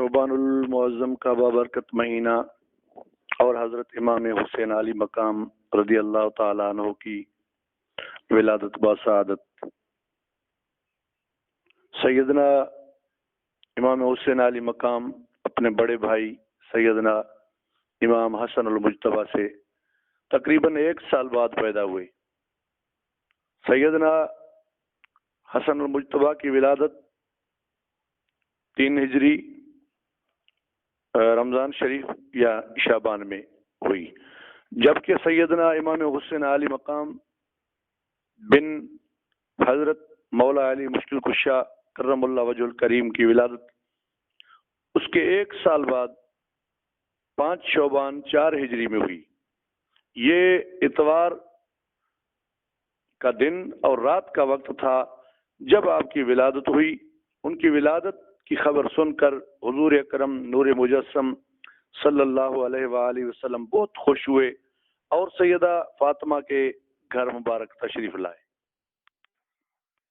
شعبان المعظم کا بابرکت مہینہ اور حضرت امام حسین علی مقام رضی اللہ تعالیٰ عنہ کی ولادت بسعادت۔ سیدنا امام حسین علی مقام اپنے بڑے بھائی سیدنا امام حسن المجتبیٰ سے تقریباً 1 سال بعد پیدا ہوئے۔ سیدنا حسن المجتبیٰ کی ولادت 3 ہجری رمضان شریف یا شعبان میں ہوئی، جبکہ سیدنا امام حسین علی مقام بن حضرت مولا علی مشکل کشا کرم اللہ وجہ الکریم کی ولادت اس کے 1 سال بعد 5 شعبان 4 ہجری میں ہوئی۔ یہ اتوار کا دن اور رات کا وقت تھا جب آپ کی ولادت ہوئی۔ ان کی ولادت کی خبر سن کر حضور اکرم نور مجسم صلی اللہ علیہ وآلہ وسلم بہت خوش ہوئے اور سیدہ فاطمہ کے گھر مبارک تشریف لائے۔